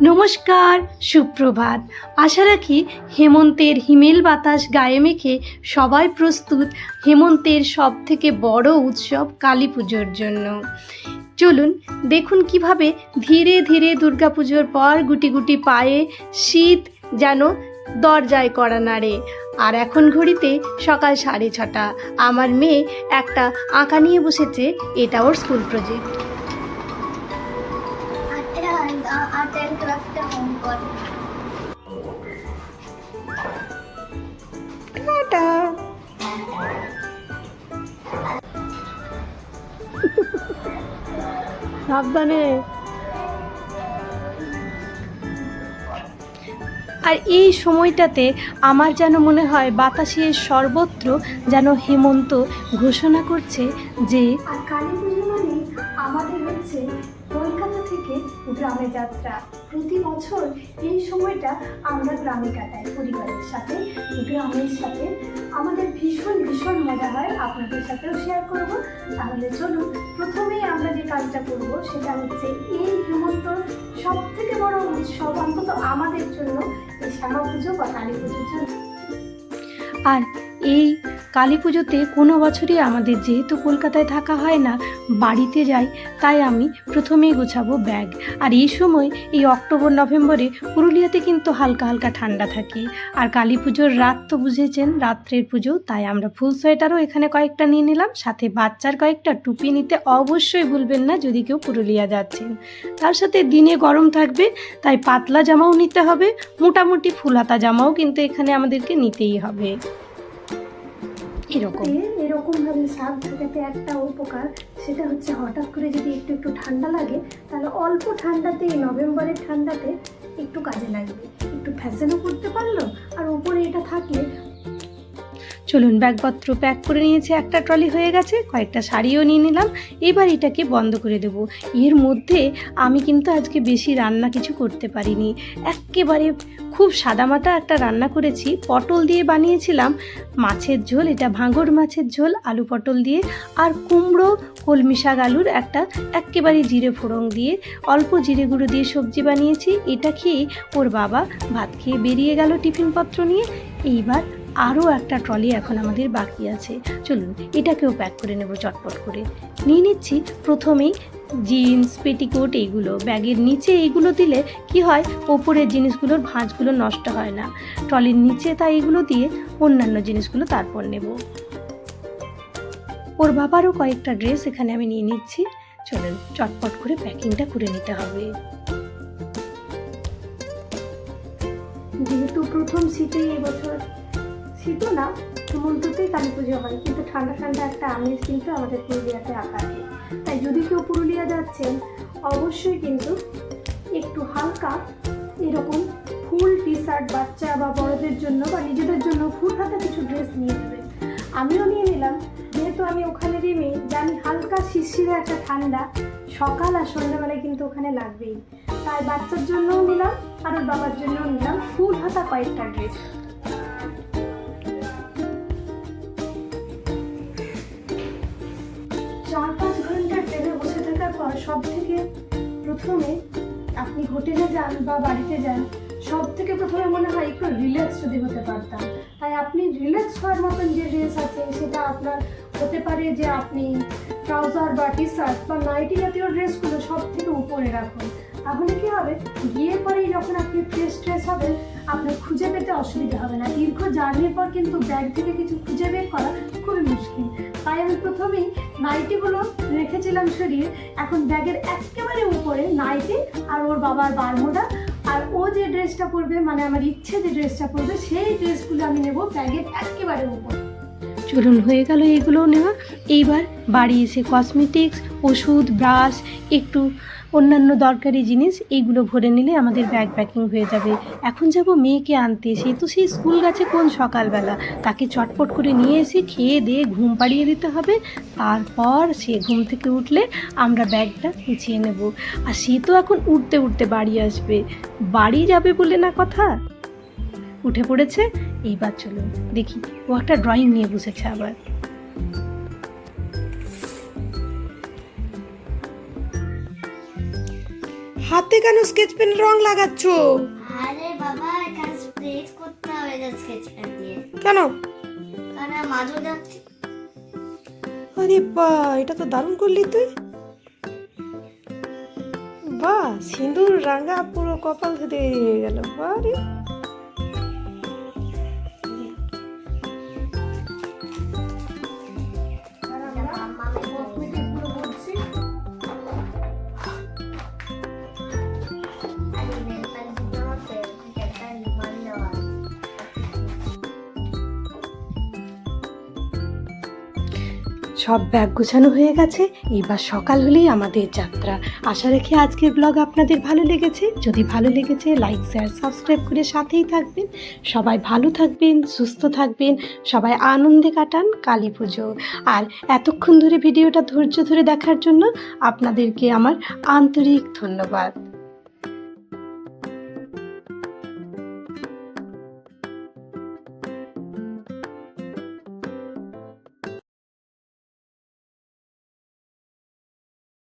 নমস্কার, সুপ্রভাত। আশা রাখি হেমন্তের হিমেল বাতাস গায়ে মেখে সবাই প্রস্তুত হেমন্তের সব থেকে বড় উৎসব কালী পুজোর জন্য। চলুন দেখুন কিভাবে ধীরে ধীরে দুর্গাপুজোর পর গুটি গুটি পায়ে শীত যেন দরজায় কড়া নাড়ে। আর এখন ঘড়িতে সকাল 6:30। আমার মেয়ে একটা আঁকা নিয়ে বসেছে, এটা ওর স্কুল প্রজেক্ট। আর্ট অ্যান্ড ক্রাফটের হোমওয়ার্ক। টাটা। সাবধানে। আর এই সময়টাতে আমার যেন মনে হয় বাতাসের সর্বত্র যেন হেমন্ত ঘোষণা করছে যে আর কালী পুজো মানে আমাদের হচ্ছে কলকাতা থেকে গ্রামে যাত্রা। প্রতি বছর এই সময়টা আমরা গ্রামে কাটাই পরিবারের সাথে, গ্রামের সাথে। আমাদের ভীষণ ভীষণ মজা হয়, আপনাদের সাথেও শেয়ার করব। তাহলে চলুন, প্রথমেই আমরা যে কাজটা করব সেটা হচ্ছে এই হেমন্ত সব থেকে বড় উৎসব অন্তত আমাদের জন্য এই শ্যামা পুজো বা কালী পুজোর জন্য। আর এই কালী পুজোতে কোনো বছরই আমাদের যেহেতু কলকাতায় থাকা হয় না, বাড়িতে যাই, তাই আমি প্রথমেই গোছাবো ব্যাগ। আর এই সময় এই অক্টোবর নভেম্বরে পুরুলিয়াতে কিন্তু হালকা হালকা ঠান্ডা থাকে। আর কালী পুজোর রাত তো বুঝেছেন, রাত্রের পুজো, তাই আমরা ফুল সোয়েটারও এখানে কয়েকটা নিয়ে নিলাম, সাথে বাচ্চার কয়েকটা টুপি নিতে অবশ্যই ভুলবেন না যদি কেউ পুরুলিয়া যাচ্ছেন। তার সাথে দিনে গরম থাকবে, তাই পাতলা জামাও নিতে হবে, মোটামুটি ফুলহাতা জামাও কিন্তু এখানে আমাদেরকে নিতেই হবে। এরকমভাবে শাক থাকাতে একটা উপকার, সেটা হচ্ছে হঠাৎ করে যদি একটু একটু ঠান্ডা লাগে, তাহলে অল্প ঠান্ডাতেই, নভেম্বরের ঠান্ডাতে একটু কাজে লাগবে, একটু ফ্যাশনও করতে পারলো। আর উপরে এটা থাকলে চলুন, ব্যাগপত্র প্যাক করে নিয়েছে, একটা ট্রলি হয়ে গেছে, কয়েকটা শাড়িও নিয়ে নিলাম। এবার এটাকে বন্ধ করে দেব। এর মধ্যে আমি কিন্তু আজকে বেশি রান্না কিছু করতে পারিনি, একেবারে খুব সাদামাটা একটা রান্না করেছি। পটল দিয়ে বানিয়েছিলাম মাছের ঝোল, এটা ভাঙর মাছের ঝোল, আলু পটল দিয়ে। আর কুমড়ো কলমি শাক আলুর একটা একেবারে জিরে ফোড়ন দিয়ে, অল্প জিরে গুঁড়ো দিয়ে সবজি বানিয়েছি। এটা খেয়ে ওর বাবা ভাত খেয়ে বেরিয়ে গেল টিফিনপত্র নিয়ে। এইবার আরও একটা ট্রলি এখন আমাদের বাকি আছে, চলুন এটাকেও প্যাক করে নেব চটপট করে। নিয়ে নিচ্ছি প্রথমেই জিন্স, পেটিকোট, এইগুলো ব্যাগের নিচে। এইগুলো দিলে কি হয়, ওপরের জিনিসগুলোর ভাঁজগুলো নষ্ট হয় না ট্রলির নিচে, তাই এগুলো দিয়ে অন্যান্য জিনিসগুলো তারপর নেব। ওর বাবারও কয়েকটা ড্রেস এখানে আমি নিয়ে নিচ্ছি। চলুন চটপট করে প্যাকিংটা করে নিতে হবে। যেহেতু প্রথম শীতেই এবছর, শীতও না হেমন্ততেই কালী পুজো হয়, কিন্তু ঠান্ডা ঠান্ডা একটা আমেজ কিন্তু আমাদের পুরুলিয়াতে আকারে। তাই যদি কেউ পুরুলিয়া যাচ্ছেন, অবশ্যই কিন্তু একটু হালকা এরকম ফুল টি শার্ট, বাচ্চা বা বড়দের জন্য বা নিজেদের জন্য ফুল হাতা কিছু ড্রেস নিয়ে নেবেন। আমিও নিয়ে নিলাম, যেহেতু আমি ওখানেরই মেয়ে, জানি হালকা শিরশিরে একটা ঠান্ডা সকাল আর সন্ধ্যাবেলায় কিন্তু ওখানে লাগবেই। তাই বাচ্চার জন্যও নিলাম আর ওর বাবার জন্যও নিলাম ফুল হাতা কয়েকটা ড্রেস। 4-5 ঘন্টা ট্রেনে বসে থাকার পর সব থেকে প্রথমে আপনি হোটেলে যান বা বাড়িতে যান, সব থেকে প্রথমে মনে হয় একটু রিল্যাক্স যদি হতে পারতাম। তাই আপনি রিল্যাক্স হওয়ার মতন যে ড্রেস আছে সেটা আপনার হতে পারে যে আপনি ট্রাউজার বা টি শার্ট বা নাইটি জাতীয় ড্রেসগুলো সব থেকে উপরে রাখুন। তাহলে কি হবে, গিয়ে পরেই যখন আপনি ফ্রেশ ট্রেস হবেন, আপনার খুঁজে পেতে অসুবিধা হবে না। দীর্ঘ জার্নির পর কিন্তু ব্যাগ থেকে কিছু খুঁজে বের করা খুবই মুশকিল। তাই আমি প্রথমেই নাইটিগুলো রেখেছিলাম সরিয়ে, এখন ব্যাগের একেবারে উপরে নাইটি আর ওর বাবার বারমুডা, আর ও যে ড্রেসটা পরবে, মানে আমার ইচ্ছে যে ড্রেসটা পরবে, সেই ড্রেসগুলো আমি নেব ব্যাগের একেবারে উপরে। চলুন, হয়ে গেল এগুলোও নেওয়া। এইবার বাড়ি এসে কসমেটিক্স, ওষুধ, ব্রাশ, একটু অন্যান্য দরকারি জিনিস, এইগুলো ভরে নিলে আমাদের ব্যাগ প্যাকিং হয়ে যাবে। এখন যাব মেয়েকে আনতে, সেই স্কুল গেছে কোন সকালবেলা, তাকে চটপট করে নিয়ে এসে খেয়ে দিয়ে ঘুম পাড়িয়ে দিতে হবে। তারপর সে ঘুম থেকে উঠলে আমরা ব্যাগটা গুছিয়ে নেব। আর সে তো এখন উঠতে উঠতে বাড়ি আসবে, বাড়ি যাবে বলে না কথা, উঠে পড়েছে। এইবার চলুন দেখি, ও একটা ড্রয়িং নিয়ে বসেছে আবার। হাতে কেন স্কেচ পেন রং লাগাচ্ছ? আরে বাবা এখানে স্প্রে করতে হবে না স্কেচ পেন দিয়ে, কেন? কারণ মাঝে যাচ্ছে। আরে বাহ, এটা তো দারুণ করলি তুই। বাহ, সিঁদুর রাঙা পুরো কপাল থেকে হয়ে গেল। বারে সব ব্যাগ গোছানো হয়ে গেছে, এবার সকাল হলেই আমাদের যাত্রা। আশা রাখি আজকের ব্লগ আপনাদের ভালো লেগেছে। যদি ভালো লেগেছে লাইক শেয়ার সাবস্ক্রাইব করে সাথেই থাকবেন। সবাই ভালো থাকবেন, সুস্থ থাকবেন, সবাই আনন্দে কাটান কালী পুজো। আর এতক্ষণ ধরে ভিডিওটা ধৈর্য ধরে দেখার জন্য আপনাদেরকে আমার আন্তরিক ধন্যবাদ।